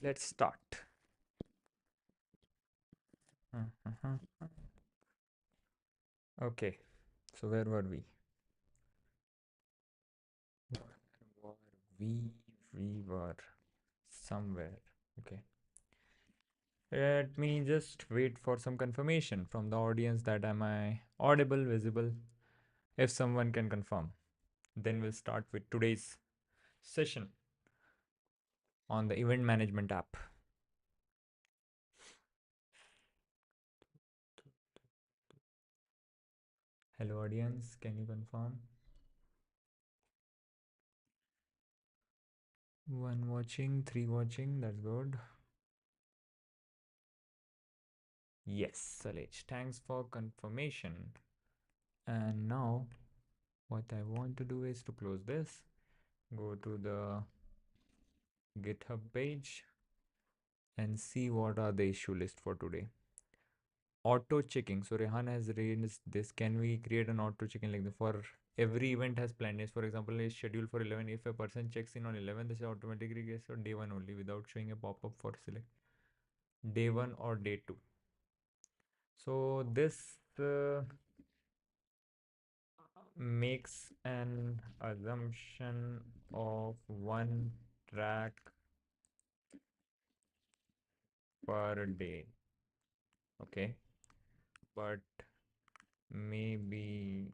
Let's start. Okay, so where were we? Where were we? We were somewhere. Okay. Let me just wait for some confirmation from the audience that am I audible, visible. If someone can confirm, then we'll start with today's session on the event management app. Hello, audience. Can you confirm? One watching, three watching. That's good. Yes, Salej. Thanks for confirmation. And now, what I want to do is to close this, go to the GitHub page, and see what are the issue list for today. Auto checking. So Rehan has raised this. Can we create an auto checking like the for every event has planned is, for example, is scheduled for 11. If a person checks in on 11, this automatically gets on day one only without showing a pop-up for select day one or day two. So this makes an assumption of one track per day. Okay, but maybe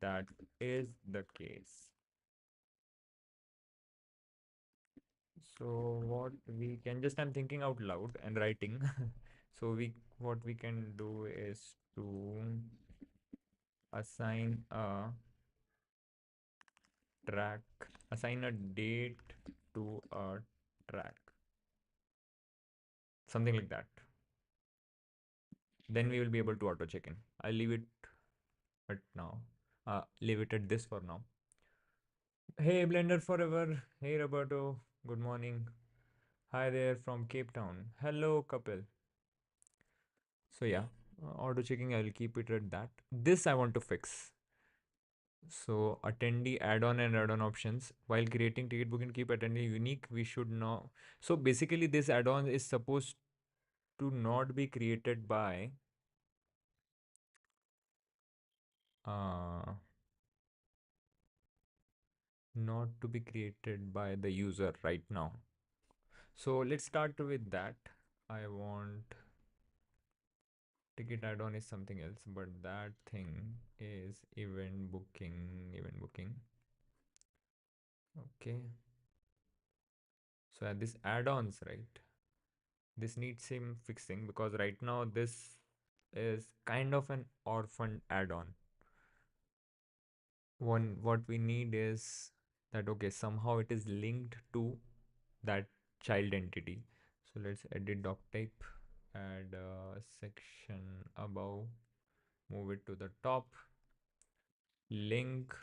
that is the case. So what we can just, I'm thinking out loud and writing. So what we can do is to assign a track, assign a date to a track, something like that. Then we will be able to auto check in. I'll leave it at now. Leave it at this for now. Hey Blender Forever. Hey Roberto. Good morning. Hi there from Cape Town. Hello couple. So yeah, auto checking. I will keep it at that. This I want to fix. So attendee add-on and add-on options. While creating ticket booking, keep attendee unique. We should know. So basically, this add-on is supposed to not be created by uh, not to be created by the user right now. So let's start with that. I want ticket add-on is something else, but that thing is event booking, event booking. Okay. So this add-ons, right? This needs some fixing because right now this is kind of an orphan add-on. What we need is that okay, somehow it is linked to that child entity. So let's edit doc type, add a section above, move it to the top, link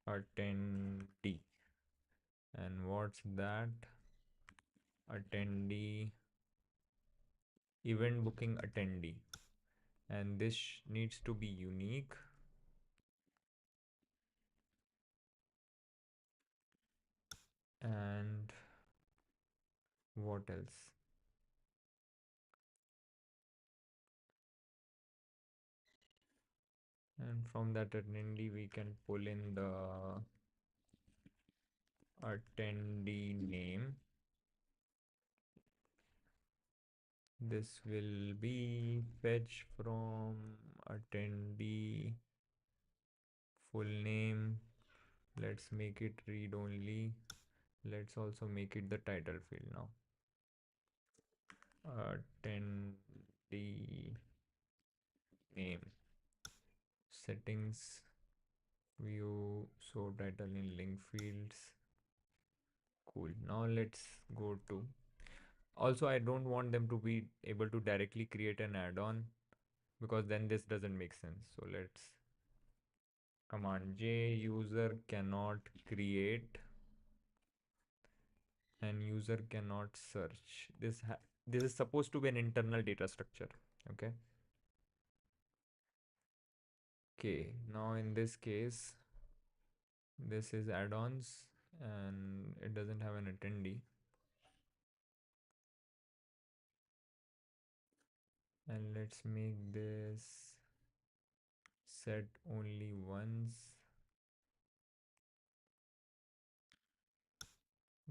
attendee. And what's that? Attendee, event booking attendee. And this needs to be unique. And what else? And from that attendee, we can pull in the attendee name. This will be fetch from attendee full name. Let's make it read only. Let's also make it the title field now. Attendee name. Settings, view, show title in link fields. Cool. Now let's go to, also I don't want them to be able to directly create an add-on because then this doesn't make sense. So let's command J, user cannot create and user cannot search. This is supposed to be an internal data structure. Okay. Okay. Now in this case, this is add-ons and it doesn't have an attendee. And let's make this set only once.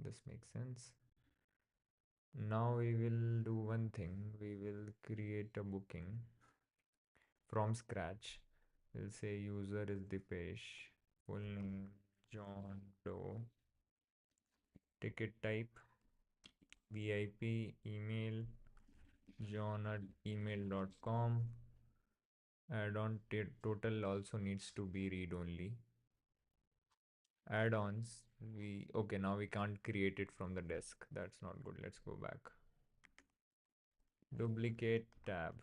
This makes sense. Now we will do one thing. We will create a booking from scratch. We'll say user is Dipesh, full name John Doe, ticket type VIP, email john at email.com. Add-on total also needs to be read only. Add-ons, okay, now we can't create it from the desk. That's not good. Let's go back. Duplicate tab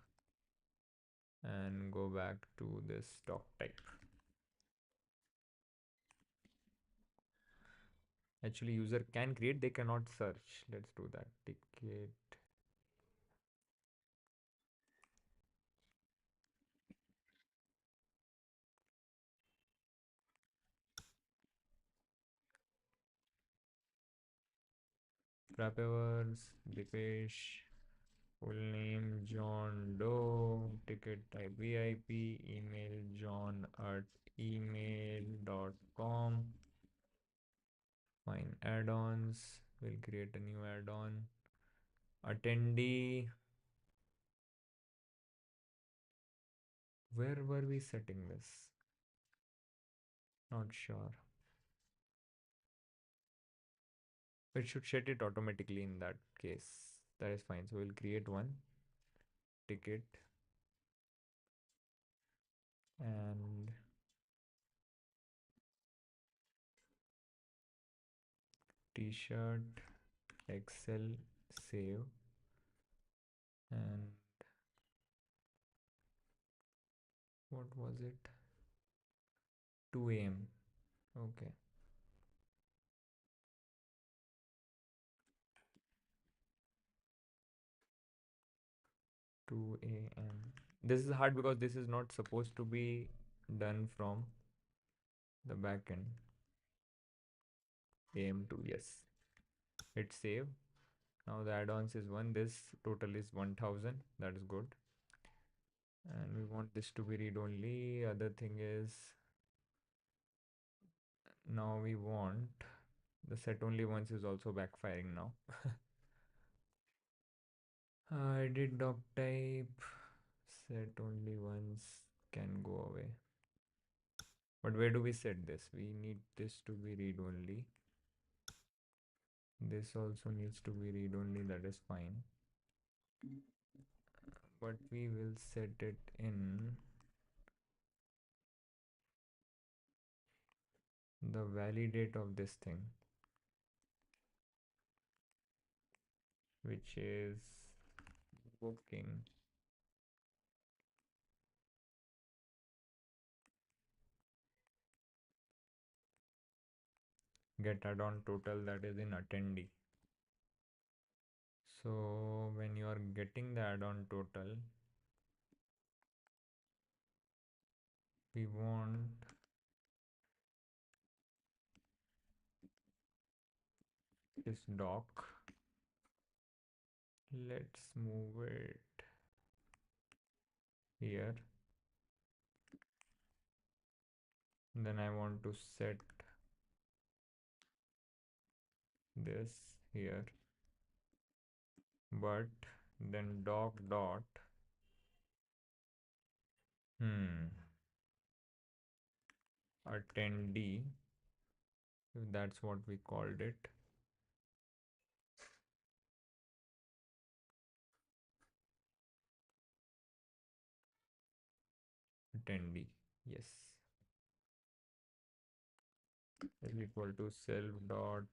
and go back to this stock type. Actually, user can create, they cannot search. Let's do that. Ticket. Frappevers, Dipesh, full name John Doe, ticket type VIP, email john at email.com. Fine, add-ons. We'll create a new add-on. Attendee. Where were we setting this? Not sure. It should set it automatically in that case. That is fine. So we'll create one ticket and t-shirt, Excel, save, and what was it? 2 a.m. Okay. Two a.m. This is hard because this is not supposed to be done from the backend. AM to yes. Hit save. Now the add-ons is 1. This total is 1000. That is good. And we want this to be read only. Other thing is now we want the set only once is also backfiring now. Edit doc type set only once can go away. But where do we set this? We need this to be read only. This also needs to be read only. That is fine. But we will set it in the validate of this thing, which is booking get add-on total, that is in attendee. So when you are getting the add-on total, we want this doc. Let's move it here. Then I want to set this here, but then doc dot attendee, if that's what we called it. Attendee, yes, is equal to self dot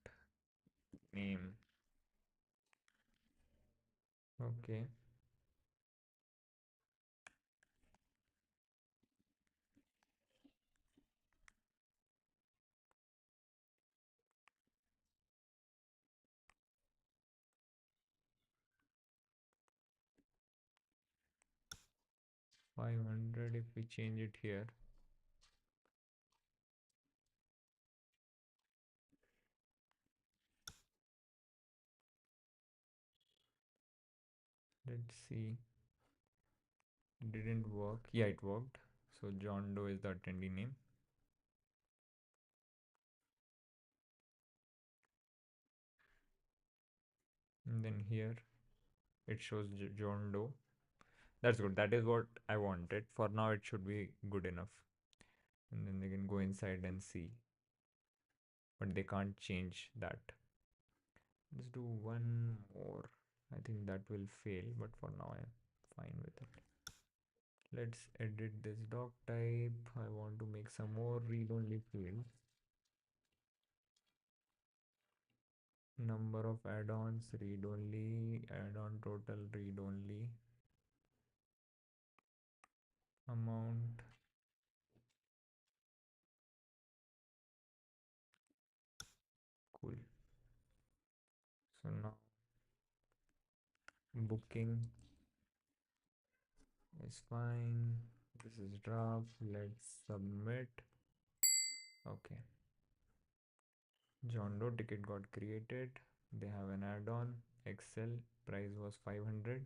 name. Okay. $500 if we change it here. Let's see. Didn't work. Yeah, it worked. So John Doe is the attendee name. And then here it shows John Doe. That's good. That is what I wanted. For now, it should be good enough. And then they can go inside and see. But they can't change that. Let's do one more. I think that will fail, but for now I'm fine with it. Let's edit this doc type. I want to make some more read-only fields. Number of add-ons, read-only, add-on total, read-only, amount. Cool. So now booking is fine. This is draft. Let's submit. Okay. John Doe ticket got created. They have an add-on. Excel price was 500.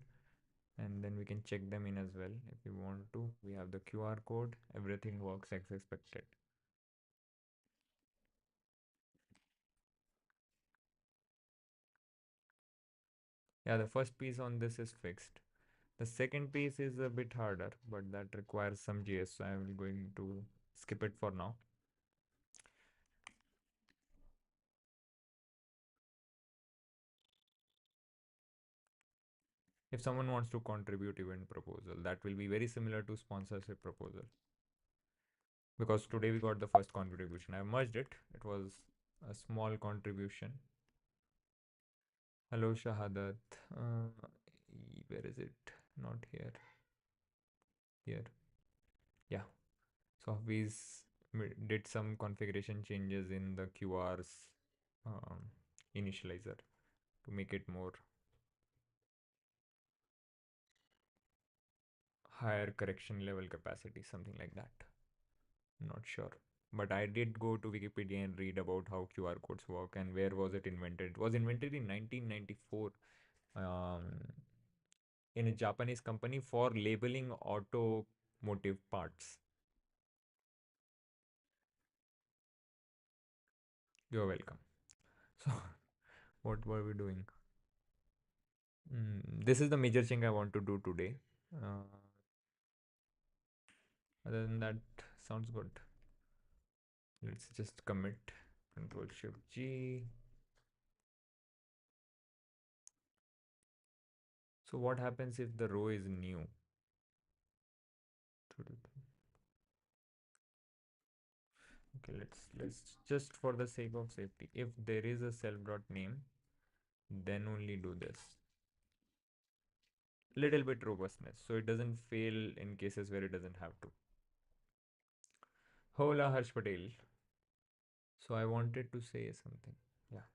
And then we can check them in as well if we want to. We have the QR code. Everything works as expected. Yeah, the first piece on this is fixed. The second piece is a bit harder, but that requires some JS, so I'm going to skip it for now. If someone wants to contribute event proposal, that will be very similar to sponsorship proposal. Because today we got the first contribution. I merged it. It was a small contribution. Hello, Shahadat. Where is it? Not here. Here. Yeah. So we did some configuration changes in the QR's um, initializer to make it more higher correction level capacity, something like that. Not sure. But I did go to Wikipedia and read about how QR codes work and where was it invented. It was invented in 1994 um, in a Japanese company for labeling automotive parts. You're welcome. So, what were we doing? This is the major thing I want to do today. Uh, Other than that, sounds good. Let's just commit. Control Shift G. So what happens if the row is new? Okay, let's just for the sake of safety, if there is a self.name, then only do this. Little bit robustness, so it doesn't fail in cases where it doesn't have to. Hola, Harsh Patel. So I wanted to say something. Yeah.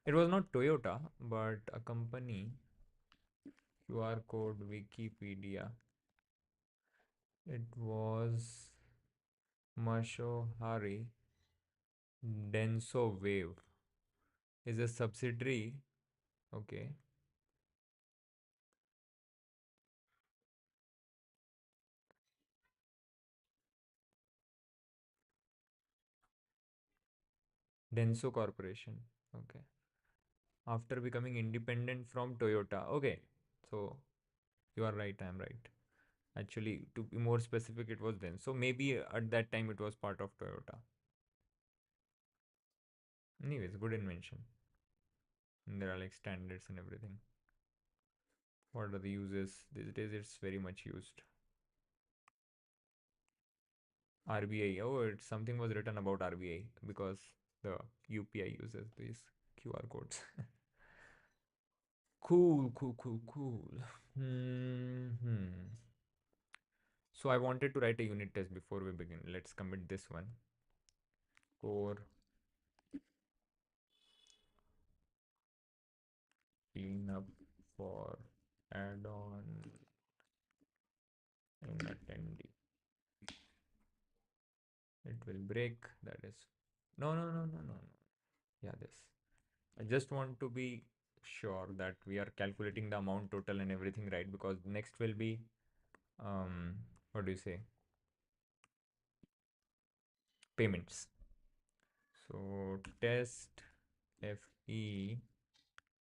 It was not Toyota, but a company. QR code Wikipedia. It was Mashohari Denso Wave is a subsidiary. Okay. Denso Corporation. Okay. After becoming independent from Toyota. Okay. So you are right. I'm right. Actually, to be more specific, it was then. So maybe at that time it was part of Toyota. Anyways, good invention. And there are like standards and everything. What are the uses? These days it's very much used. RBI. Oh, something was written about RBI because the UPI uses these QR codes. Cool, cool, cool, cool. So I wanted to write a unit test before we begin. Let's commit this one. Core cleanup for add-on in attendee. It will break. That is no. Yeah, this. I just want to be sure that we are calculating the amount total and everything right, because next will be um what do you say, payments. So test fe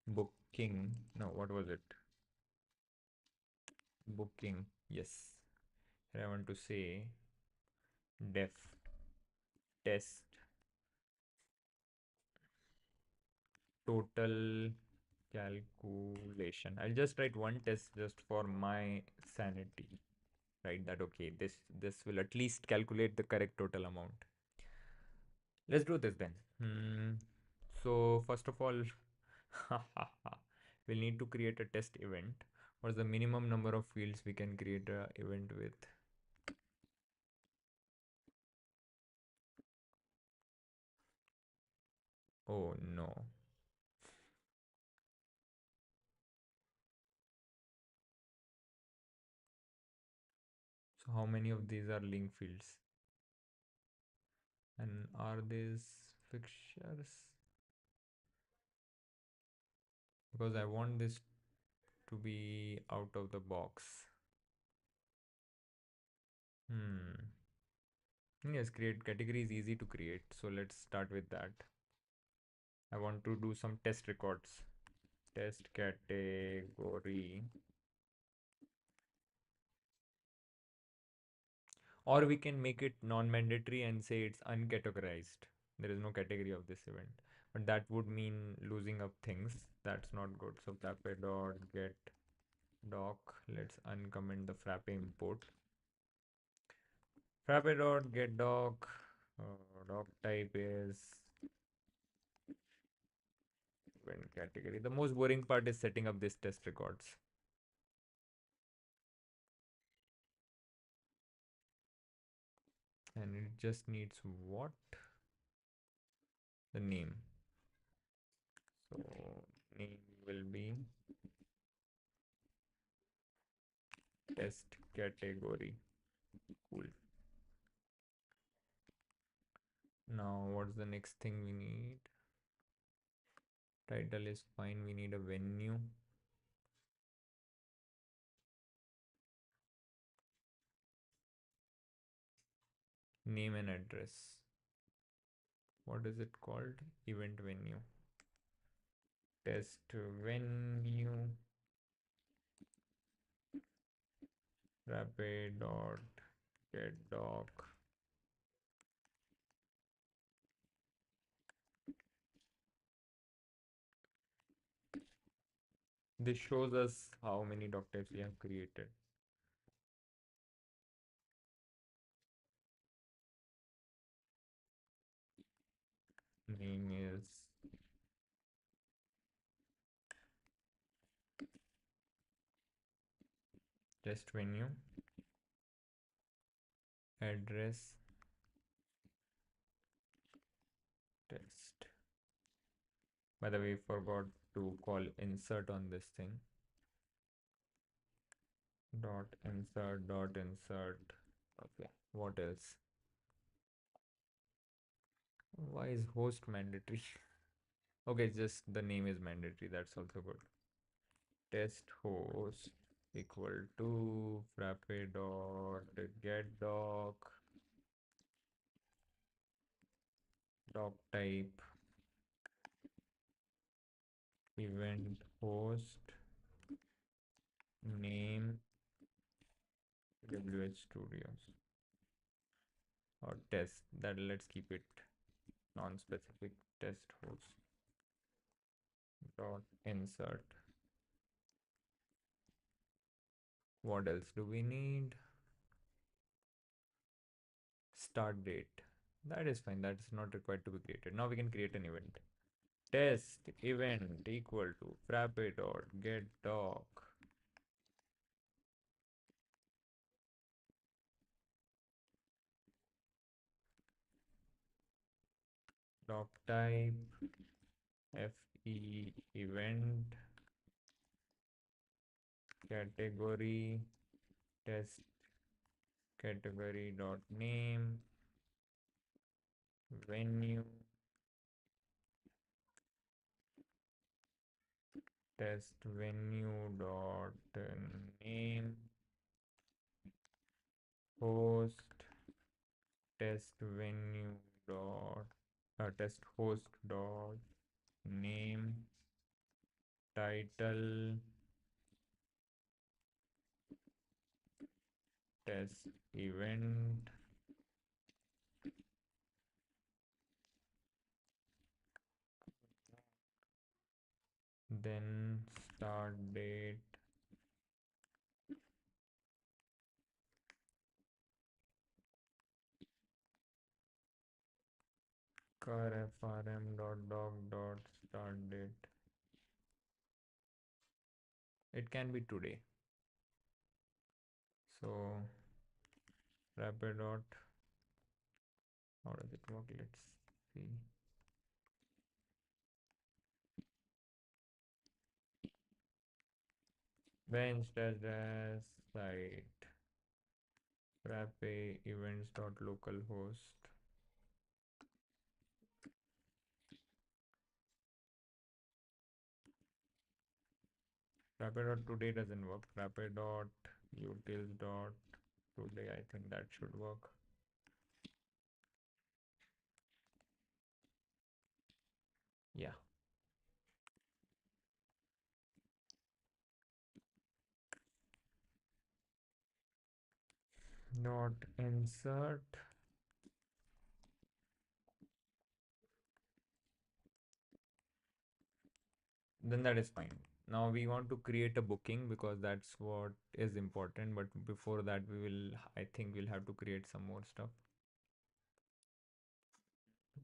booking, no, what was it, booking, yes. Here I want to say def test total calculation. I'll just write one test just for my sanity. Right, that okay, this will at least calculate the correct total amount. Let's do this then. So first of all, we'll need to create a test event. What's the minimum number of fields we can create a event with? Oh no. So how many of these are link fields? And are these fixtures? Because I want this to be out of the box. Hmm. Yes, create category is easy to create. So let's start with that. I want to do some test records. Test category. Or we can make it non-mandatory and say it's uncategorized. There is no category of this event. But that would mean losing up things. That's not good. So frappe dot get doc. Let's uncomment the frappe import. Frappe dot get doc. Doc type is event category. The most boring part is setting up this test records. And it just needs what? The name. So name will be test category. Cool. Now what's the next thing we need? Title is fine. We need a venue. Name and address. What is it called? Event venue. Test venue. Rapid dot get doc. This shows us how many doc types we have created. Name is test venue. Address test. By the way, forgot to call insert on this thing. Dot insert dot insert. Okay, what else? Why is host mandatory? Okay, just the name is mandatory. That's also good. Test host equal to frappe dot get doc, doc type event host name WH Studios or test. That let's keep it non-specific. Test host dot insert. What else do we need? Start date. That is fine. That is not required to be created. Now we can create an event. Test event equal to frappe dot get doc doc type fe event category test category dot name venue test venue dot name host test venue dot test host dot name title test event, then start date, car frm dot doc dot start date. It can be today. So Frappe dot, how does it work? Let's see. Bench dash dash site Frappe events dot localhost. Frappe dot today doesn't work. Frappe dot utils dot today. I think that should work. Yeah. Dot insert. Then that is fine. Now we want to create a booking because that's what is important. But before that, I think we'll have to create some more stuff.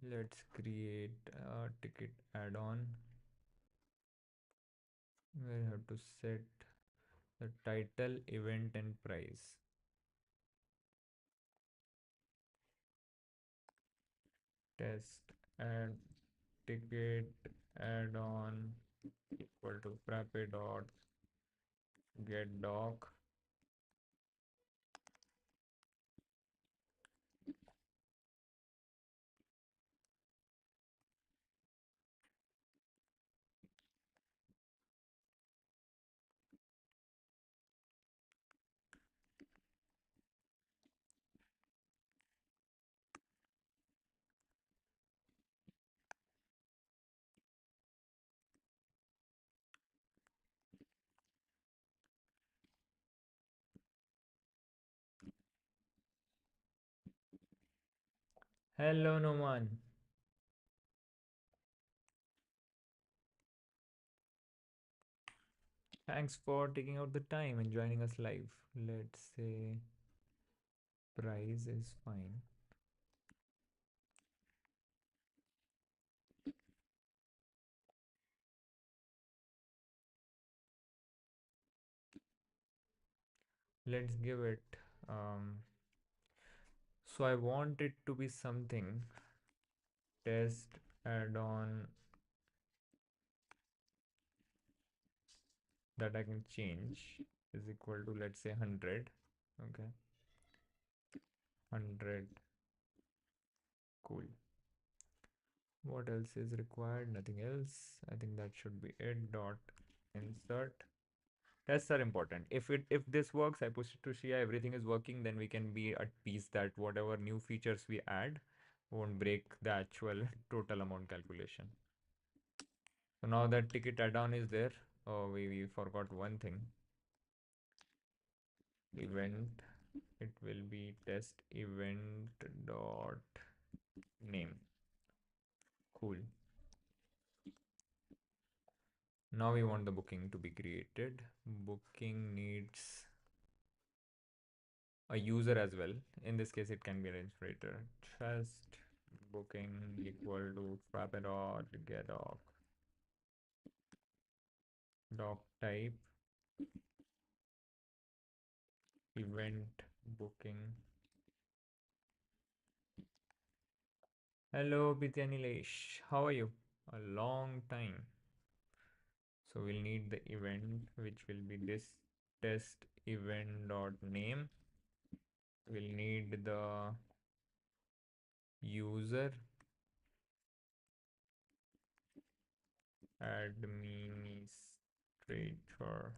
Let's create a ticket add-on. We have to set the title, event, and price. Test add ticket add-on equal to frappe dot get doc. Hello, Noman. Thanks for taking out the time and joining us live. Let's say price is fine. Let's give it. So I want it to be something test add-on that I can change is equal to, let's say, 100. Okay, 100. Cool. What else is required? Nothing else. I think that should be it. Dot insert. Tests are important. If this works, I push it to Shia, everything is working, then we can be at peace that whatever new features we add won't break the actual total amount calculation. So now that ticket add-on is there, oh, we forgot one thing. Event, it will be test event dot name. Cool. Now we want the booking to be created. Booking needs a user as well. In this case, it can be an administrator. Just booking equal to frappe dot get doc type event booking. Hello, Pityanilesh. How are you? A long time. So we'll need the event, which will be this test event dot name. We'll need the user adminis Trade for.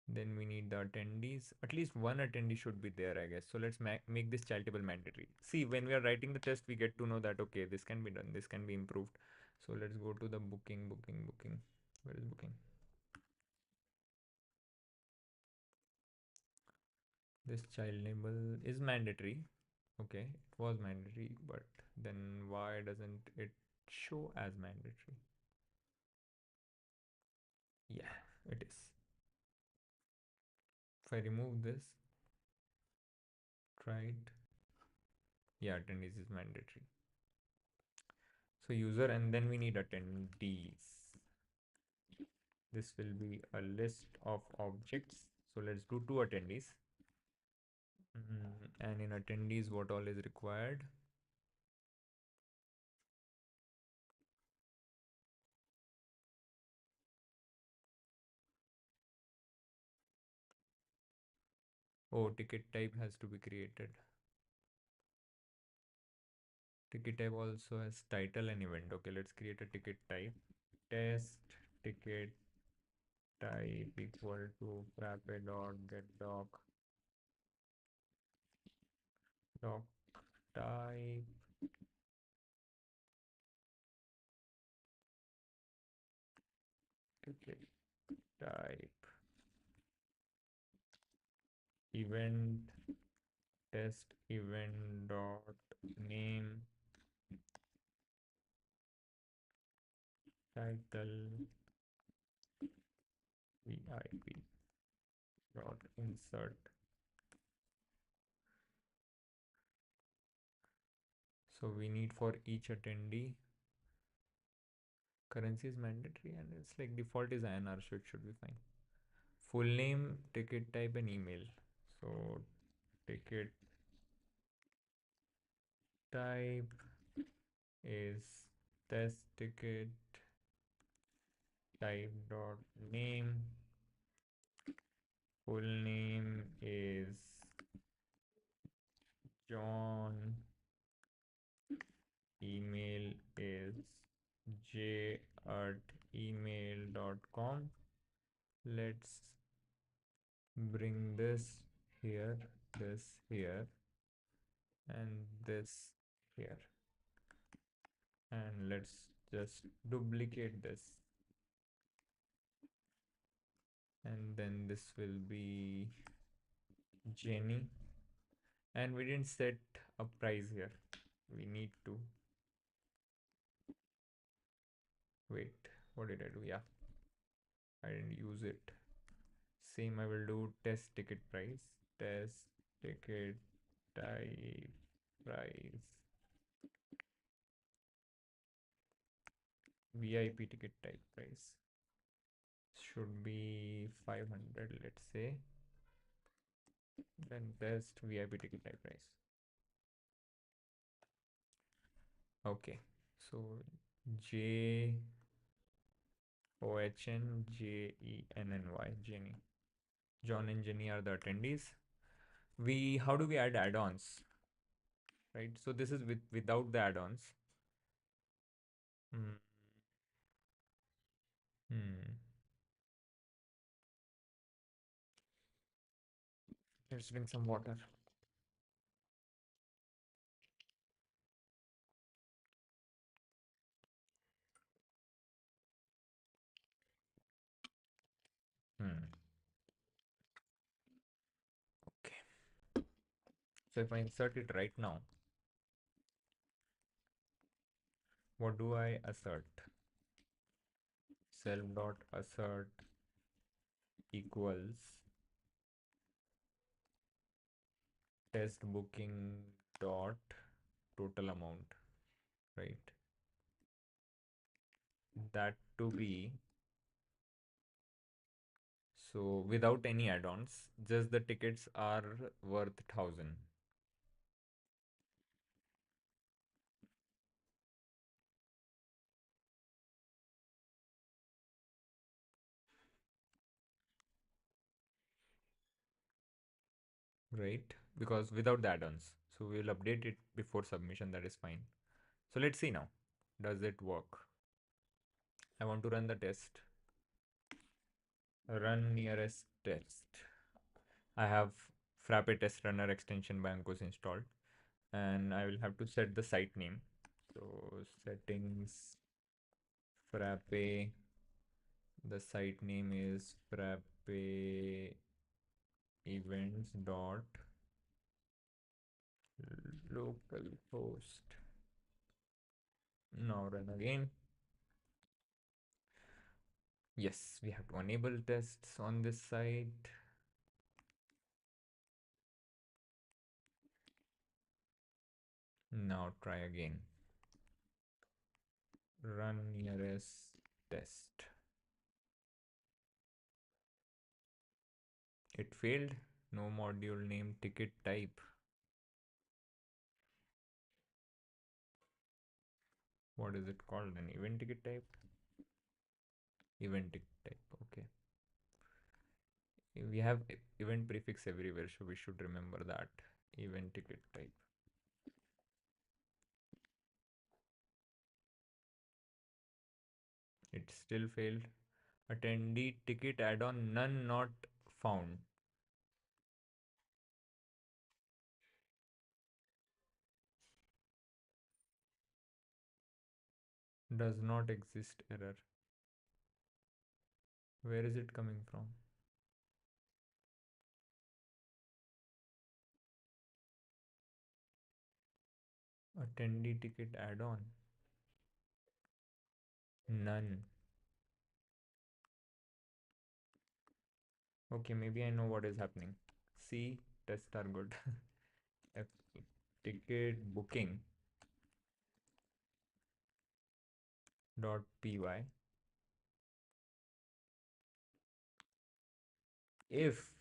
Then we need the attendees. At least one attendee should be there, I guess. So let's make this child table mandatory. See, when we are writing the test, we get to know that, okay, this can be done, this can be improved. So let's go to the booking. Where is booking? This child label is mandatory. Okay, it was mandatory, but then why doesn't it show as mandatory? Yeah, it is. If I remove this, try it. Yeah, attendees is mandatory. So user, and then we need attendees. This will be a list of objects. So let's do two attendees. And in attendees, what all is required? Oh, ticket type has to be created. Ticket type also has title and event. Okay, let's create a ticket type. Test ticket type equal to frappe dot get doc type ticket type event test event dot name title VIP dot insert. So we need for each attendee, currency is mandatory and it's like default is INR, so it should be fine. Full name, ticket type, and email. So ticket type is test ticket type dot name. Full name is John. Email is j@email.com. Let's bring this here, and this here. And let's just duplicate this. And then this will be Jenny. And we didn't set a price here. We need to. Wait, what did I do? Yeah, I didn't use it. Same, I will do test ticket price. Test ticket type price. VIP ticket type price should be 500, let's say. Then test VIP ticket type price. Okay, so JOHNJENNY, Jenny. John and Jenny are the attendees. How do we add add-ons? Right, so this is without the add-ons. Hmm. Hmm. Let's drink some water. Hmm. Okay. So if I insert it right now, what do I assert? Self dot assert equals test booking dot total amount, right? That to be, so without any add-ons, just the tickets are worth 1000. Right? Because without the add-ons. So we'll update it before submission, that is fine. So let's see now. Does it work? I want to run the test. Run nearest test. I have Frappe test runner extension by Ankus installed, and I will have to set the site name. So settings Frappe. The site name is Frappe events dot local host. Now run again. Yes, we have to enable tests on this site. Now try again. Run nearest test. It failed. No module name ticket type. What is it called? An event ticket type? Event ticket type. Okay. We have event prefix everywhere, so we should remember that. Event ticket type. It still failed. Attendee ticket add-on none not found. Does not exist error. Where is it coming from? Attendee ticket add-on. None. Okay, maybe I know what is happening. See, tests are good. F ticket booking dot py. If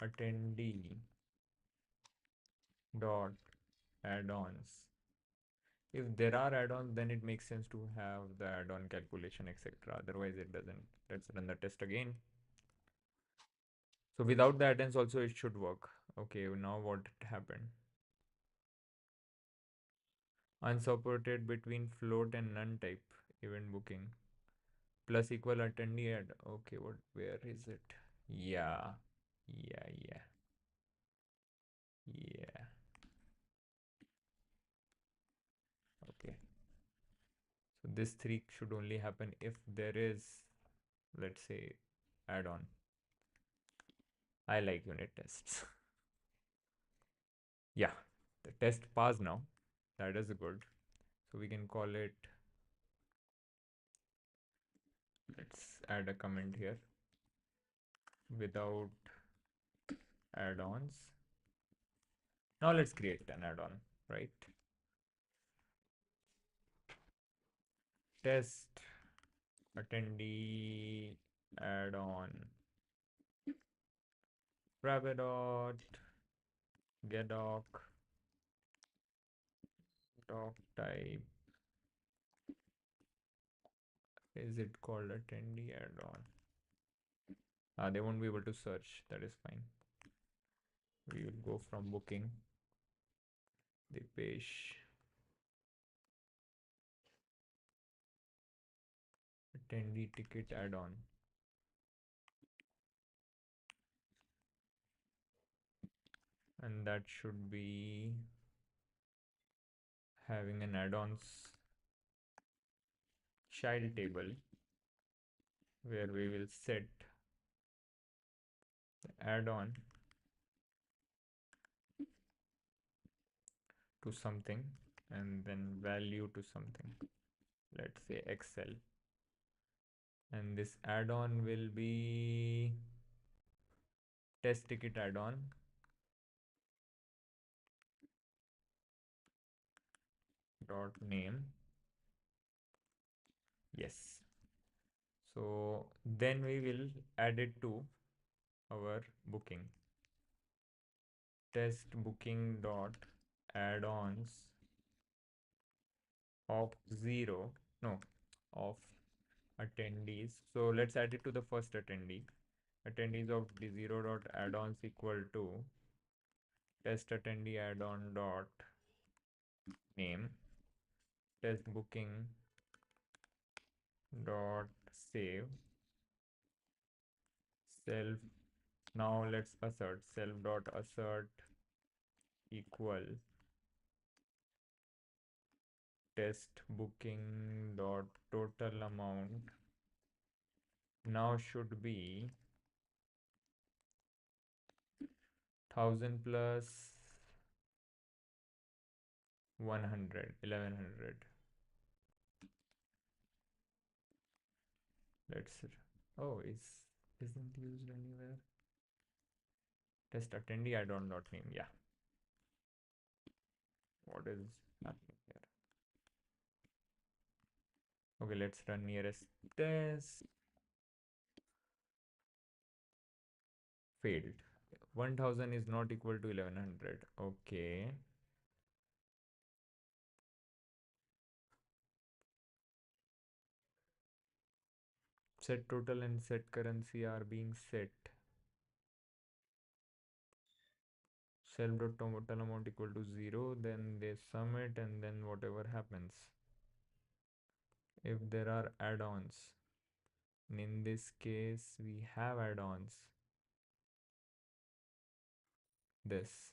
attendee dot add-ons. If there are add-ons, then it makes sense to have the add-on calculation, etc. Otherwise, it doesn't. Let's run the test again. So without the add-ons also, it should work. Okay, now what happened? Unsupported between float and none type event booking plus equal attendee add. Okay, what? Where is it? Yeah, yeah. Okay. So this three should only happen if there is, let's say, add-on. I like unit tests. Yeah, the test passed now. That is good. So we can call it, let's add a comment here, without add-ons. Now let's create an add-on, right? Test attendee add-on Frappe dot get doc type. Is it called attendee add-on? They won't be able to search. That is fine. We will go from booking the page attendee ticket add-on. And that should be having an add-ons child table where we will set the add-on to something and then value to something. Let's say Excel. And this add-on will be test ticket add-on dot name. Yes. So then we will add it to our booking. Test booking dot add-ons of 0, no, of attendees. So let's add it to the first attendee. Attendees of the 0 dot add-ons equal to test attendee add-on dot name, test booking dot save self. Now let's assert self dot assert equal test booking dot total amount now should be 1000 plus 100, 1100. Let's, oh, isn't used anywhere. Test attendee I don't not name. Yeah. What is happening here? Okay, let's run nearest test. Failed. 1000 is not equal to 1100. Okay. Set total and set currency are being set. Self dot total amount equal to 0, then they sum it and then whatever happens. If there are add-ons, in this case we have add-ons, this,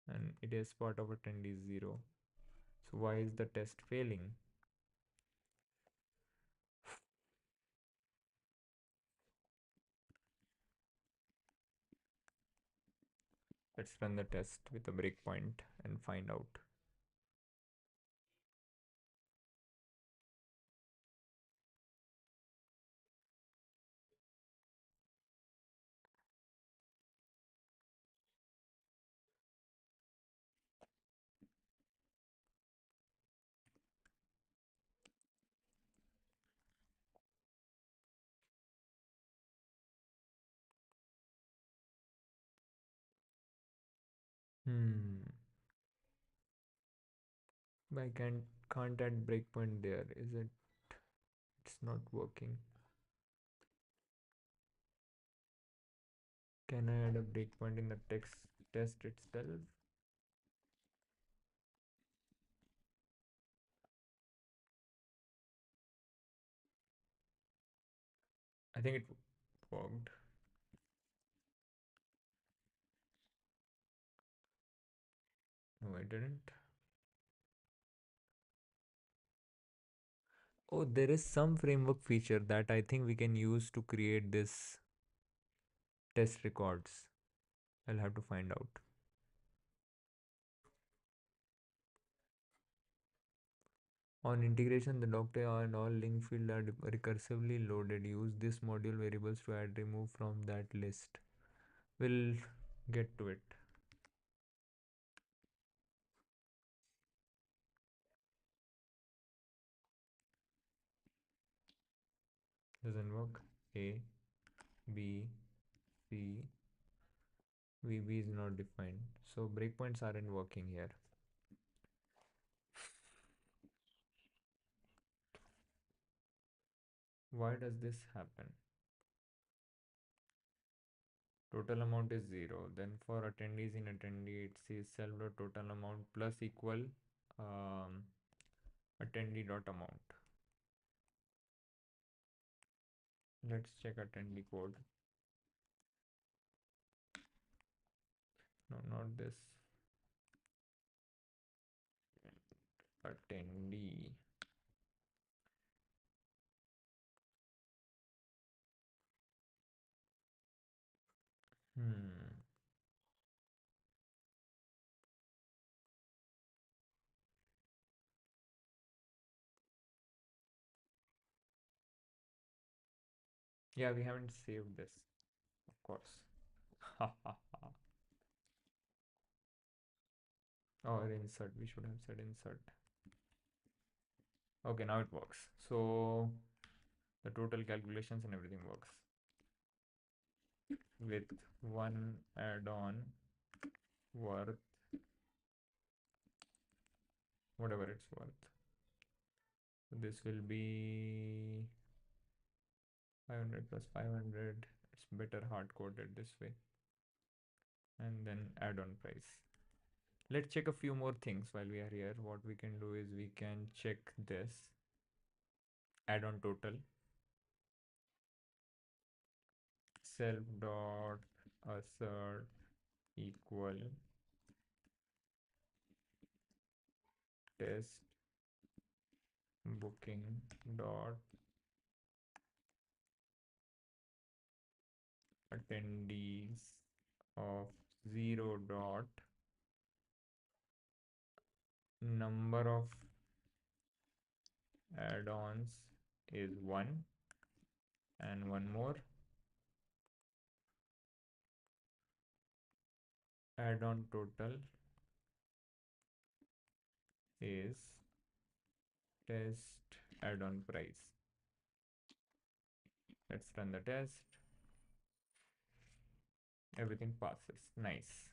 and it is part of attendee 0. So why is the test failing? Let's run the test with a breakpoint and find out. I can't add breakpoint there. Is it? It's not working. Can I add a breakpoint in the text test itself? I think it worked. No, I didn't. Oh, there is some framework feature that I think we can use to create this test records. I'll have to find out. On integration, the doctor and all link field are recursively loaded. Use this module variables to add remove from that list. We'll get to it. Doesn't work. A, B, C, VB is not defined. So breakpoints aren't working here. Why does this happen? Total amount is 0. Then for attendees in attendee, it says self dot total amount plus equal um, attendee dot amount. Let's check attendee code. No, not this. Attendee. Hmm. Yeah, we haven't saved this, of course. Or insert. We should have said insert. Okay, now it works. So the total calculations and everything works with one add-on worth whatever it's worth. So this will be 500 plus 500. It's better hard coded this way. And then add-on price. Let's check a few more things while we are here. What we can do is we can check this add-on total, self dot assert equal test booking dot attendees of 0 dot number of add-ons is 1, and one more, add-on total is test add-on price. Let's run the test. Everything passes. Nice.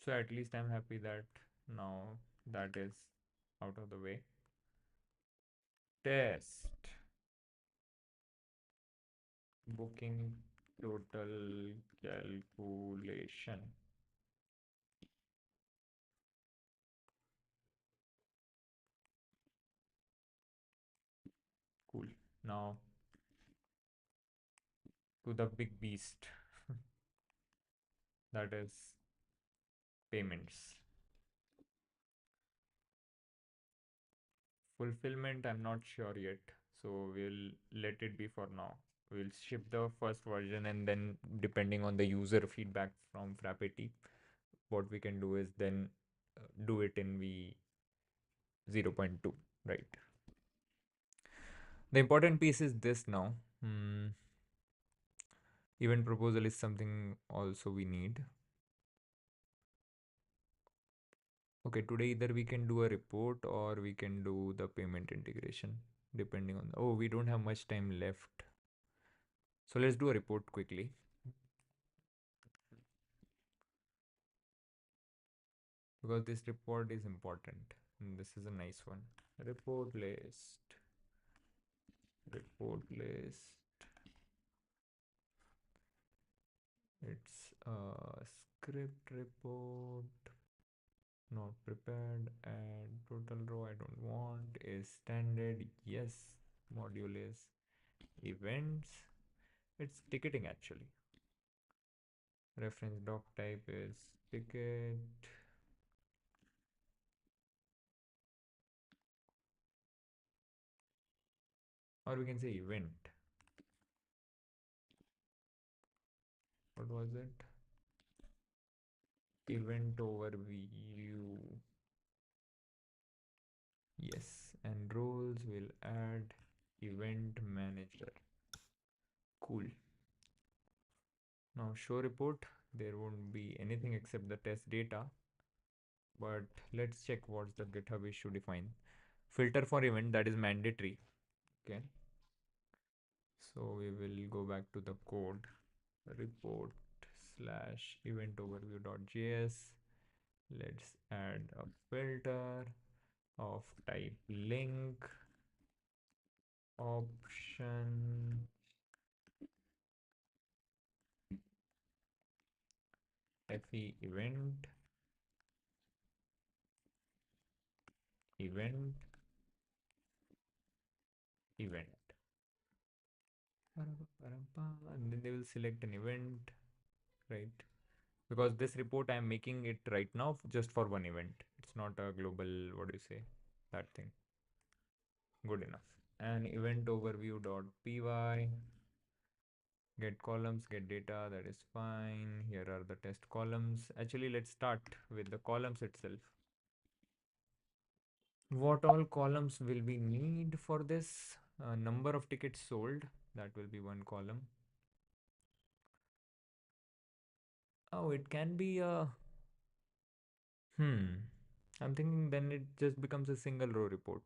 So at least I'm happy that now that is out of the way. Test booking total calculation. Cool. Now to the big beast, that is payments. Fulfillment, I'm not sure yet, so we'll let it be for now. We'll ship the first version, and then depending on the user feedback from Frappe, what we can do is then do it in V 0.2, right? The important piece is this now. Event proposal is something also we need. Okay, today either we can do a report or we can do the payment integration, depending on, oh, we don't have much time left. So let's do a report quickly. Because this report is important. And this is a nice one. Report list. Report list. It's a script report. Not prepared. And total row I don't want is standard. Yes. Module is events. It's ticketing actually. Reference doc type is ticket. Or we can say event. What was it? Event overview. Yes, and roles will add event manager. Cool. Now show report, there won't be anything except the test data, but let's check what's the GitHub issue define. Filter for event, that is mandatory. Okay. So we will go back to the code, report slash event overview.js. Let's add a filter of type link option fe event event event, and then they will select an event, right? Because this report I'm making it right now just for one event. It's not a global, what do you say, that thing. Good enough. And event overview.py, get columns, get data, that is fine. Here are the test columns. Actually, let's start with the columns itself. What all columns will we need for this? Number of tickets sold, that will be one column. Oh, it can be a, I'm thinking then it just becomes a single row report.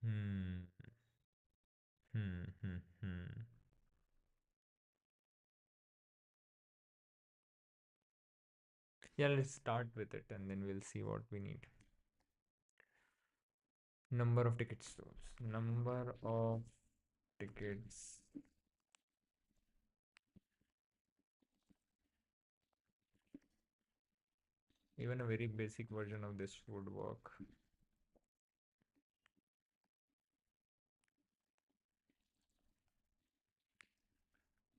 Hmm. Hmm. Hmm. Hmm. Yeah, let's start with it and then we'll see what we need. Number of tickets sold. Number of tickets Even a very basic version of this would work.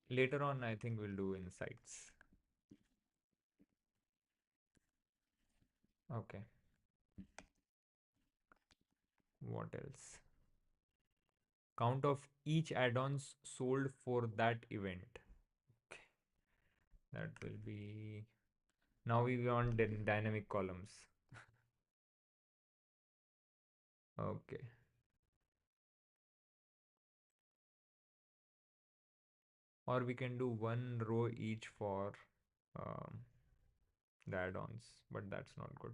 Later on, I think we'll do insights. Okay. What else? Count of each add-ons sold for that event. Okay. That will be. Now we want dynamic columns. Okay. Or we can do one row each for um, the add-ons, but that's not good.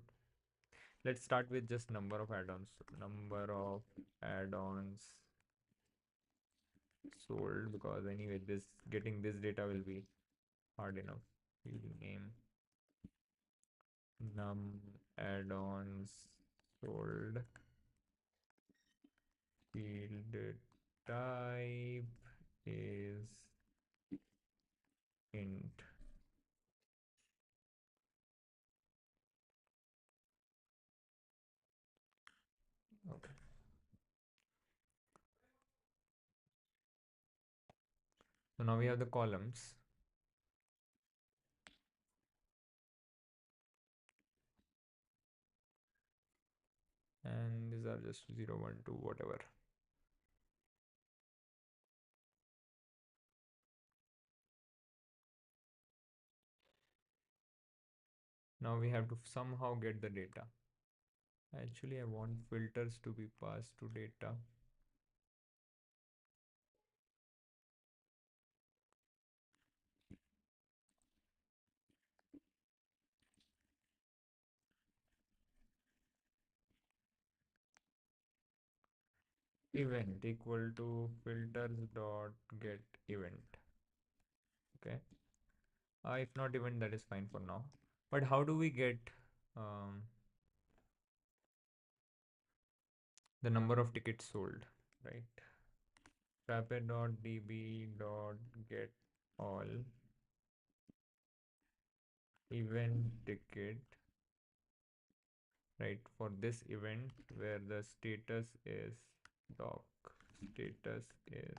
Let's start with just number of add-ons. Number of add-ons sold, because anyway this getting this data will be hard enough. We'll name num add-ons sold, field type is int. Okay. So now we have the columns. And these are just 0, 1, 2, whatever. Now we have to somehow get the data. Actually, I want filters to be passed to data. Event equal to filters dot get event. Okay. If not event, that is fine for now. But how do we get um, the number of tickets sold, right? Frappe dot db dot get all event ticket, right? For this event where the status is doc status is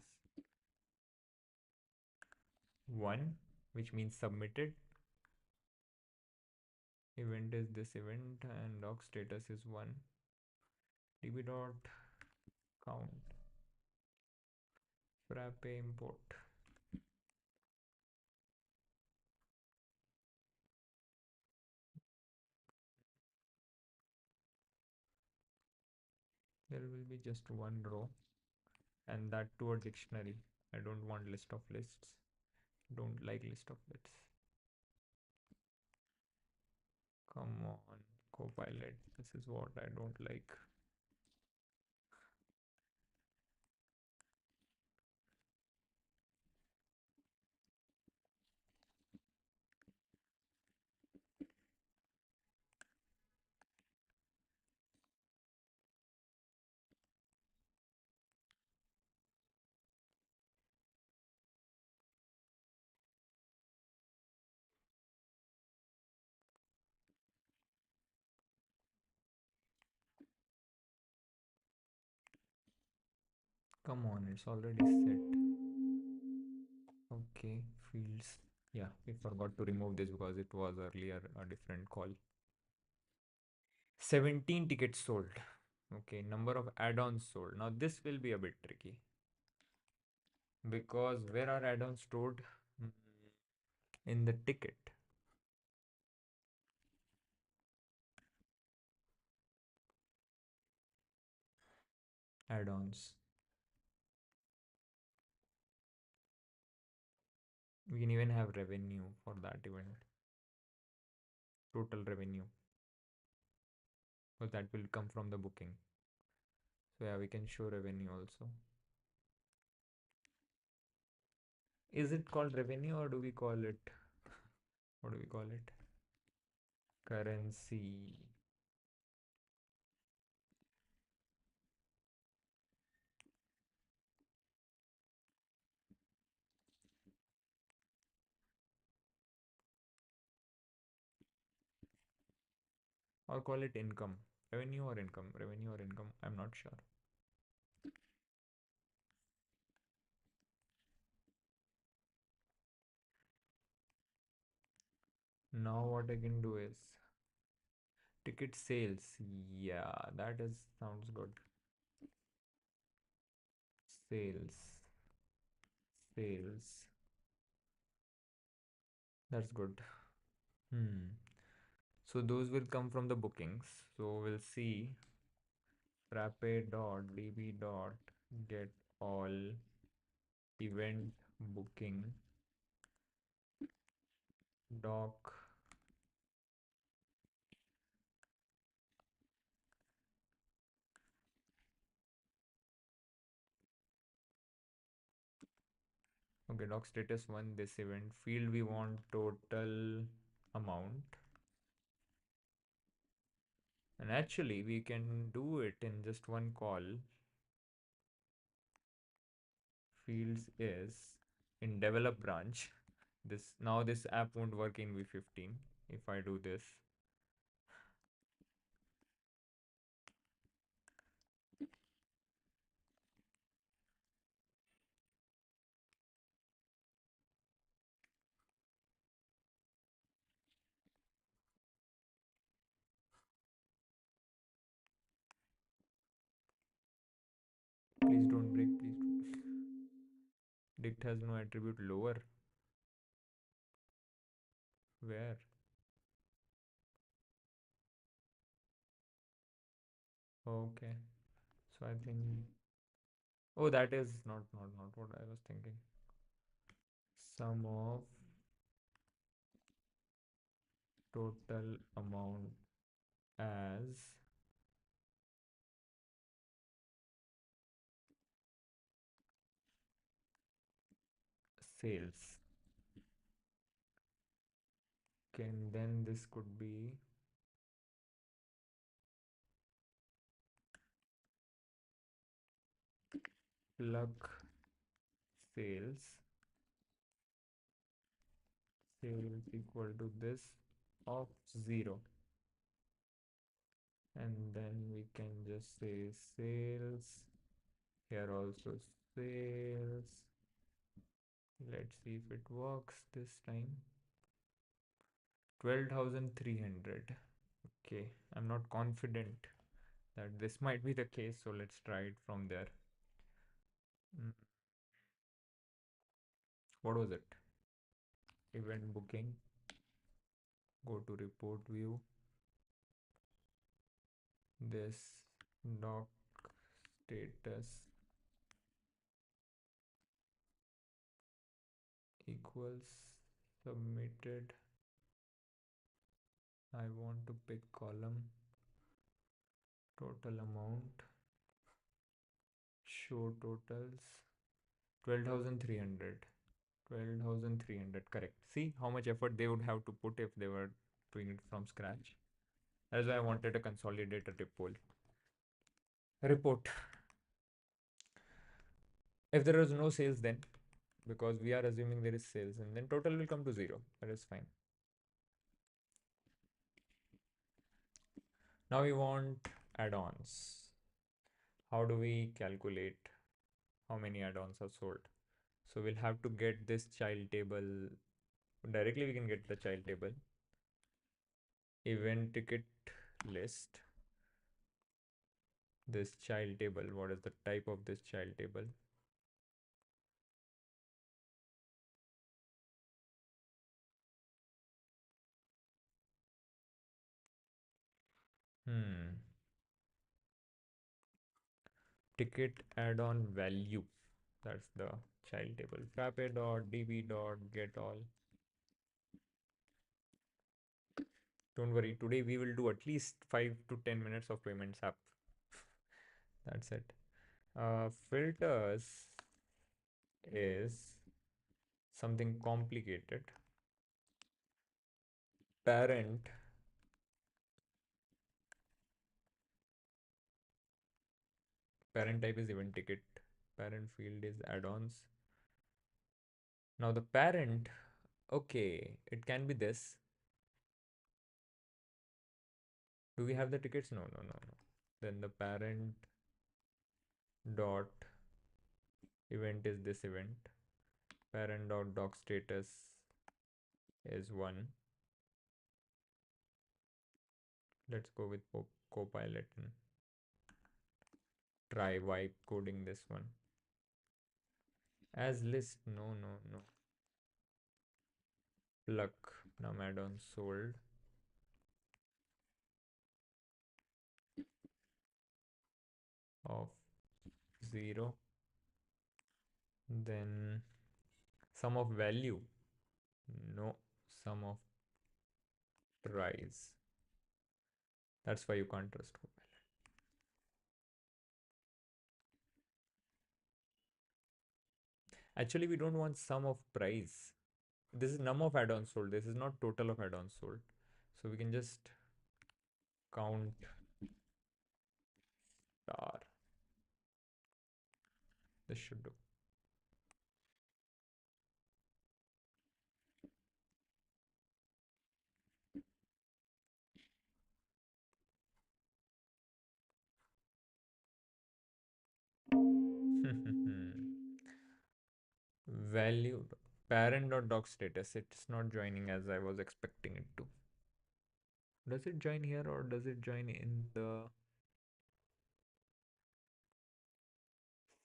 1, which means submitted. Event is this event and doc status is 1. db dot count frappe import. There will be just one row, and that to a dictionary. I don't want list of lists. Don't like list of lists. Come on, Copilot. This is what I don't like. Come on, it's already set. Okay, fields. Yeah, we forgot to remove this because it was earlier a different call. 17 tickets sold. Okay, number of add-ons sold. Now this will be a bit tricky because where are add-ons stored? Mm, in the ticket. Add-ons. We can even have revenue for that event. Total revenue. So that will come from the booking. So yeah, we can show revenue also. Is it called revenue or do we call it? What do we call it? Currency. or call it income, revenue or income, I'm not sure. Now what I can do is ticket sales. Yeah, that is sounds good. Sales, sales. That's good. Hmm. So those will come from the bookings. So we'll see frappe.db dot get all event booking doc. Okay, doc status one, this event field we want total amount. And actually we can do it in just one call. Fields is in develop branch. This now this app won't work in v15 if I do this. Please don't break, please. Dict has no attribute lower. Where? Okay. So I think, oh, that is not what I was thinking. Sum of total amount as sales. Can then this could be plug sales. Sales equal to this of 0. And then we can just say sales. Here also sales. Let's see if it works this time. 12,300. Okay, I'm not confident that this might be the case, so let's try it from there. Mm, What was it? Event booking. Go to report view. This doc status equals submitted. I want to pick column total amount, show totals 12,300. 12,300, correct. See how much effort they would have to put if they were doing it from scratch. That's why I wanted a consolidated report. If there is no sales, then because we are assuming there is sales, and then total will come to 0. That is fine. Now we want add-ons. How do we calculate how many add-ons are sold? So we'll have to get this child table. Directly we can get the child table. Event ticket list. This child table, what is the type of this child table? Ticket add-on value. That's the child table. Frappe.db.get all. Don't worry, today we will do at least 5 to 10 minutes of payments app. That's it. Filters is something complicated. Parent parent type is event ticket. Parent field is add-ons. Now the parent, okay, it can be this. Do we have the tickets? No, no, no, no. Then the parent dot event is this event. Parent dot doc status is 1. Let's go with Copilot and try wipe coding this one. As list, no, no, no. Pluck, num add-on sold. Of 0. Then sum of value, no. Sum of price. That's why you can't trust Copilot. Actually, we don't want sum of price. This is num of add-ons sold. This is not total of add-ons sold. So we can just count star. This should do. Value parent dot doc status. It's not joining as I was expecting it to. Does it join here or does it join in the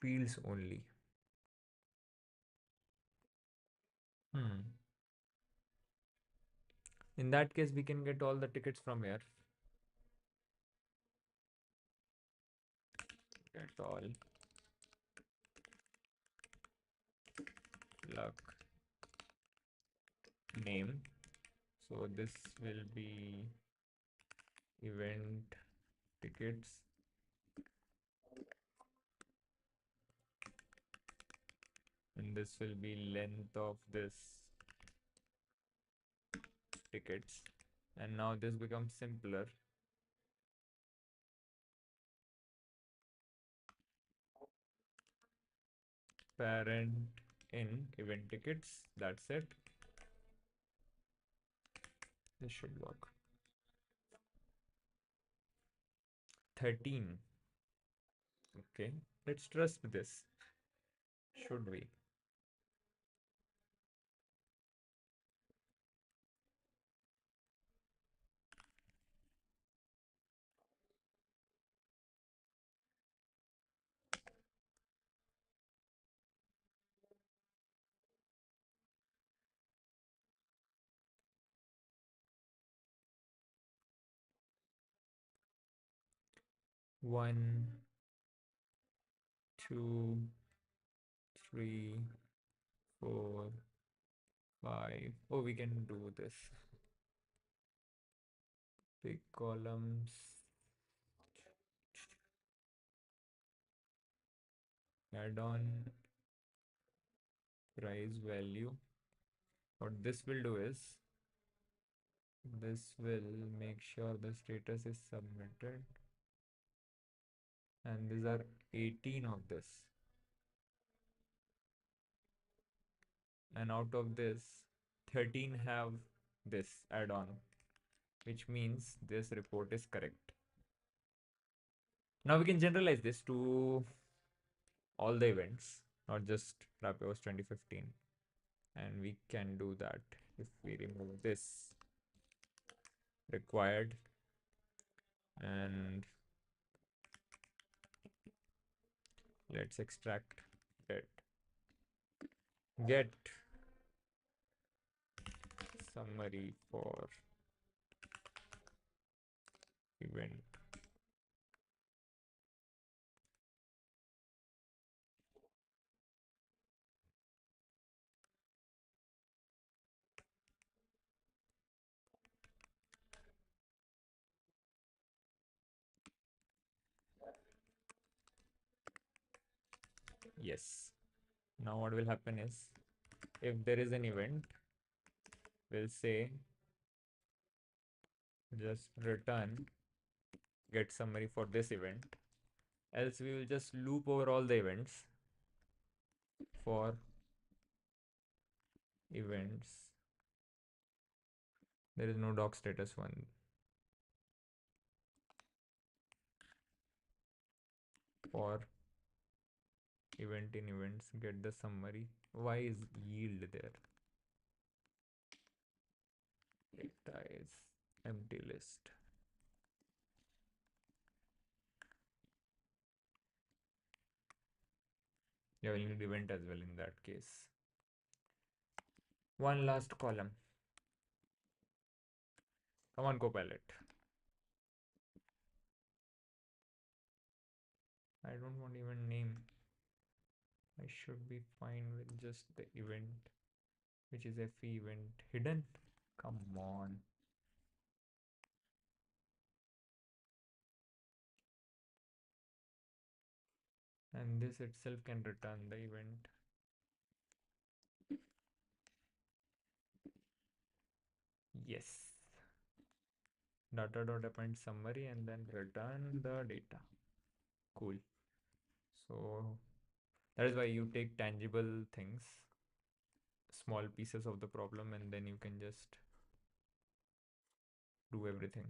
fields only? In that case, we can get all the tickets from here. Get all luck name. So this will be event tickets. And this will be length of this tickets. And now this becomes simpler. Parent in event tickets. That's it. This should work. 13. Okay, let's trust this. Should we? One, two, three, 4, 5. Oh, we can do this. Big columns. Add on price value. What this will do is this will make sure the status is submitted. And these are 18 of this. And out of this, 13 have this add-on, which means this report is correct. Now we can generalize this to all the events, not just Frappe 2015. And we can do that if we remove this required and let's extract it. Get summary for event. Yes. Now what will happen is if there is an event, we'll say just return get summary for this event. Else we will just loop over all the events for events. There is no doc status one. for event in events, get the summary. Why is yield there? Data is empty list. Yeah, we'll need event as well in that case. One last column. Come on, Copilot. I don't want even name. I should be fine with just the event, which is FE event hidden. Come on. And this itself can return the event. Yes. Data.append summary and then return the data. Cool. So that is why you take tangible things, small pieces of the problem, and then you can just do everything.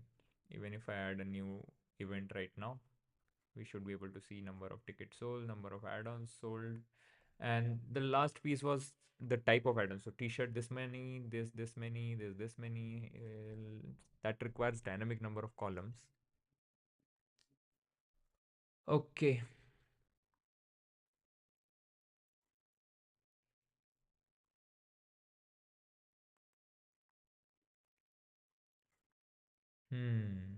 Even if I add a new event right now, we should be able to see number of tickets sold, number of add-ons sold. And the last piece was the type of add-on. So t-shirt this many, this many, this many. That requires dynamic number of columns. Okay. Hmm.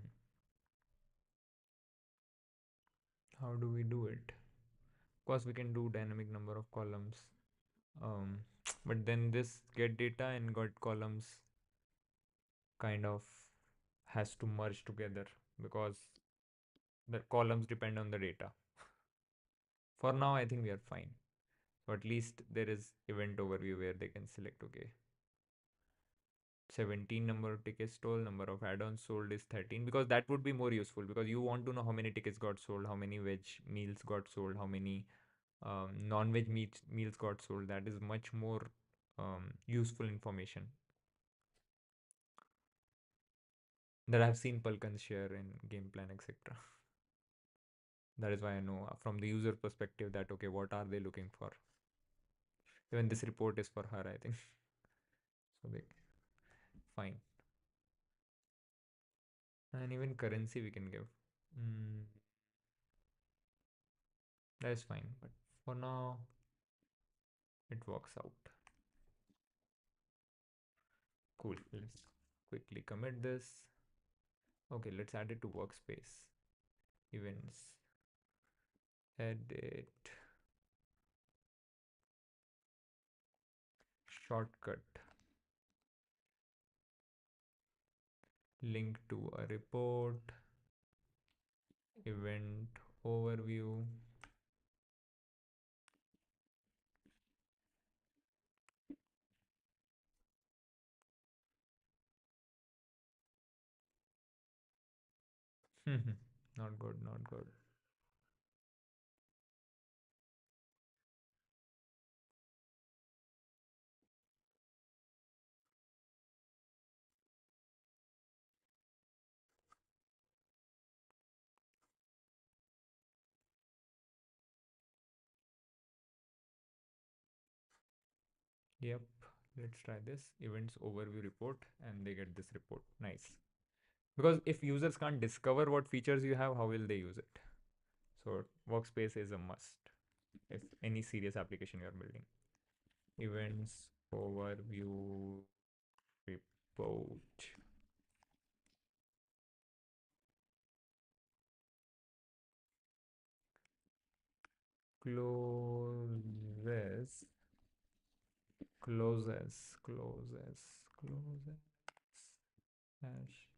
How do we do it? Of course, we can do dynamic number of columns. Um, but then this get data and got columns kind of has to merge together because the columns depend on the data. For now, I think we are fine. So at least there is event overview where they can select, okay, 17 number of tickets sold, number of add-ons sold is 13, because that would be more useful because you want to know how many tickets got sold, how many veg meals got sold, how many non-veg meals got sold. That is much more useful information that I've seen Palkan share in game plan, etc. That is why I know from the user perspective that okay, what are they looking for? Even this report is for her, I think. So they fine. And even currency we can give. That is fine, but for now it works out. Cool. Let's quickly commit this. Okay, let's add it to workspace. Events. Edit. Shortcut. Link to a report. Event overview. Not good, not good. Yep, let's try this. Events overview report, and they get this report. Nice. Because if users can't discover what features you have, how will they use it? So workspace is a must if any serious application you are building. Events overview report. Closes, closes hash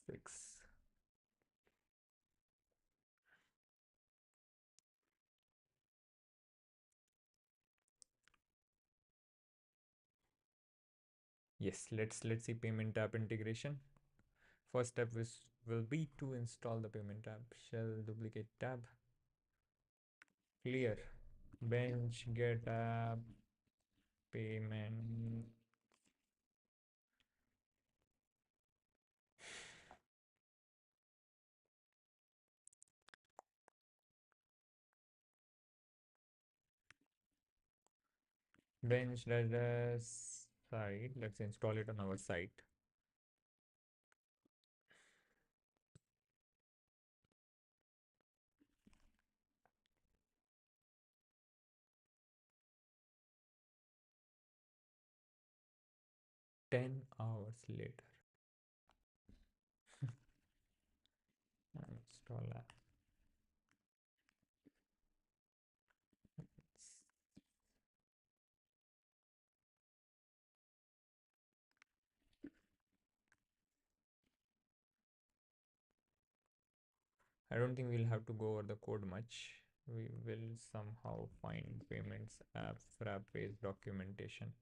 6. Yes, let's see payment tab integration. First step will be to install the payment tab. Shell duplicate tab. Clear. Bench get app payment. Bench dash site. Let's install it on our site. Ten hours later. Install app. I don't think we'll have to go over the code much. We will somehow find payments app Frappe's documentation.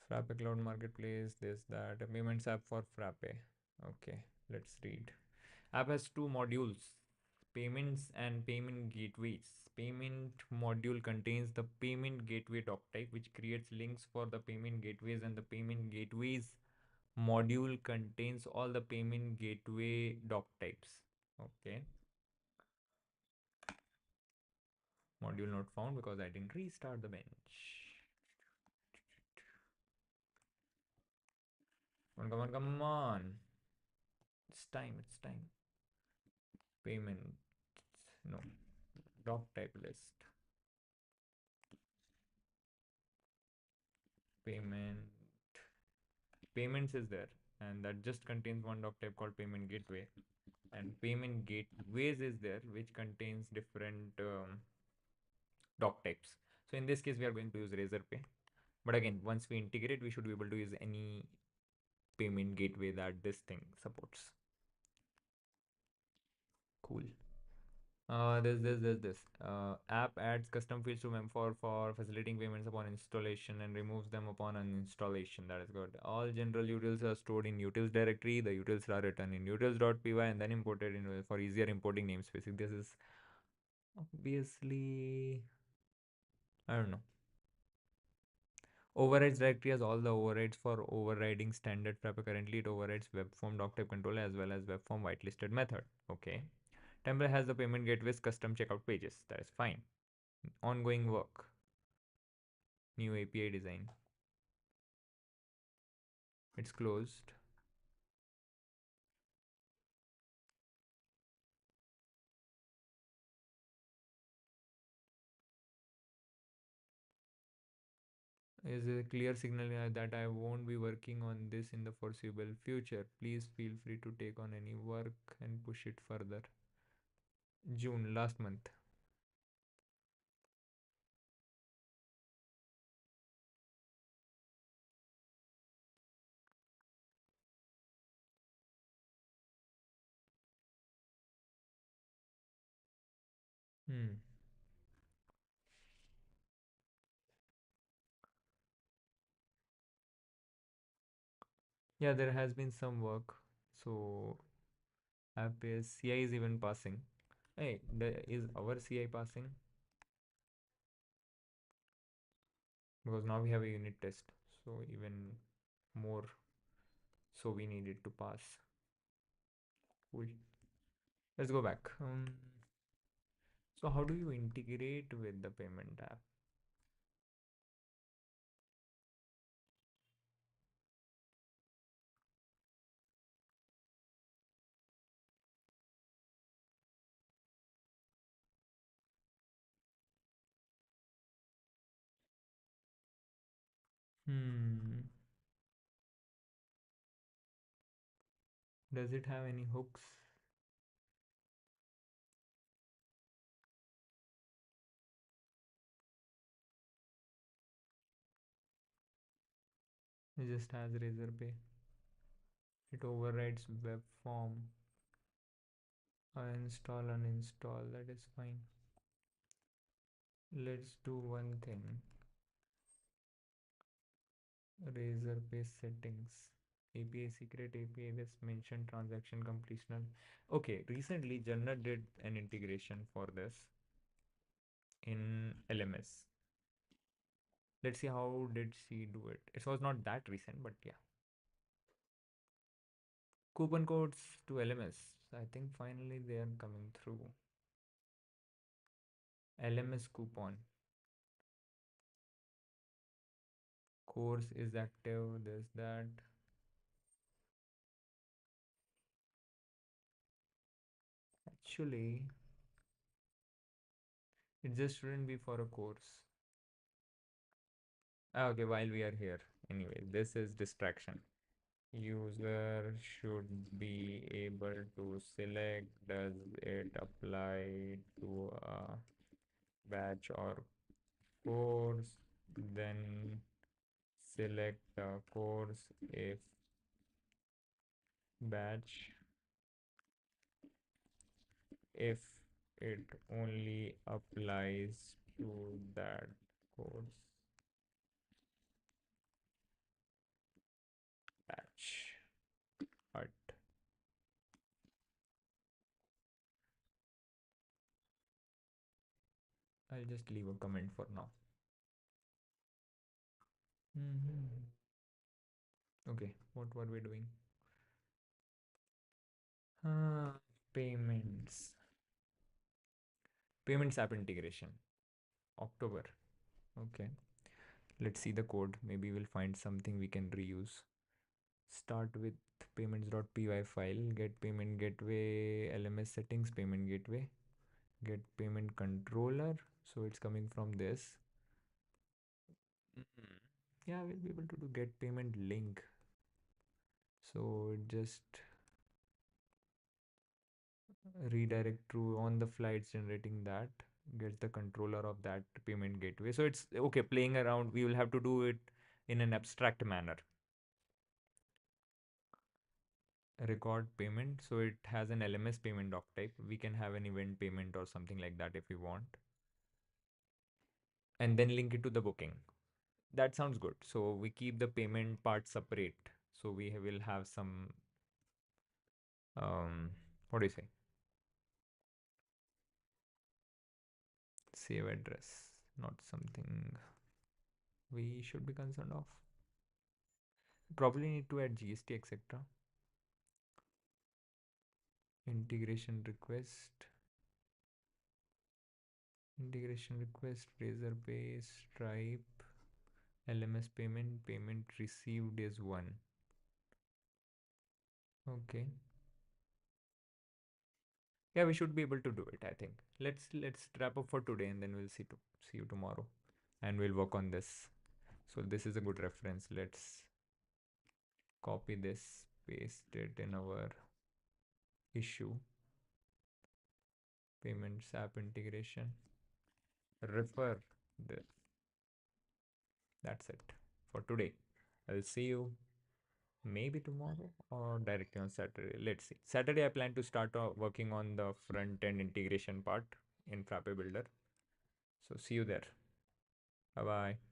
Frappe Cloud Marketplace, this, that, a payments app for Frappe. Okay, let's read. App has two modules, payments and payment gateways. Payment module contains the payment gateway doc type, which creates links for the payment gateways, and the payment gateways module contains all the payment gateway doc types. Okay. Module not found because I didn't restart the bench. Come on, come on, come on. It's time, it's time. Payment. No. Doc type list. Payment. Payments is there, and that just contains one doc type called payment gateway. And payment gateways is there, which contains different doc types. So in this case, we are going to use Razorpay. But again, once we integrate, we should be able to use any payment gateway that this thing supports. Cool. This. App adds custom fields to mem for facilitating payments upon installation and removes them upon uninstallation. That is good. All general utils are stored in utils directory. The utils are written in utils.py and then imported in for easier importing namespace. This is obviously, I don't know. Overrides directory has all the overrides for overriding standard Frappe. Currently, it overrides web form doc type controller as well as web form whitelisted method. Okay. Template has the payment gateways custom checkout pages. That is fine. Ongoing work. New API design. It's closed. Is a clear signal that I won't be working on this in the foreseeable future. Please feel free to take on any work and push it further. June, last month. Hmm. Yeah, there has been some work. So CI is even passing. Hey, is our CI passing? Because now we have a unit test. So even more. So we need it to pass. Cool. Let's go back. So how do you integrate with the payment app? Hmm. Does it have any hooks? It just has Razorpay. It overrides web form. Uninstall, uninstall. That is fine. Let's do one thing. Razorpay settings. API secret API. This mentioned transaction completion. Okay, recently Jannat did an integration for this in LMS. Let's see how did she do it. It was not that recent, but yeah. Coupon codes to LMS. I think finally they are coming through. LMS coupon. Course is active, this, that. Actually, it just shouldn't be for a course. Okay, while we are here. Anyway, this is distraction. User should be able to select does it apply to a batch or course, then select a course if batch, if it only applies to that course batch. But I'll just leave a comment for now. Okay, what were we doing? Uh, payments. Payments app integration. October. Okay. Let's see the code. Maybe we'll find something we can reuse. Start with payments.py file. Get payment gateway, LMS settings, payment gateway. Get payment controller. So it's coming from this. Yeah, we'll be able to do get payment link. So it just redirect through on the fly, it's generating that, gets the controller of that payment gateway. So it's okay, playing around. We will have to do it in an abstract manner. Record payment, so it has an LMS payment doc type. We can have an event payment or something like that if we want, and then link it to the booking. That sounds good. So we keep the payment part separate, so we will have some what do you say, save address, not something we should be concerned of. Probably need to add GST, etc. Integration request, Razorpay, Stripe, LMS payment, payment received is 1. Okay. Yeah, we should be able to do it, I think. Let's wrap up for today and then we'll see you tomorrow and we'll work on this. So this is a good reference. Let's copy this, paste it in our issue. Payments app integration. Refer this. That's it for today. I'll see you maybe tomorrow or directly on Saturday. Let's see. Saturday, I plan to start working on the front end integration part in Frappe Builder. So, see you there. Bye bye.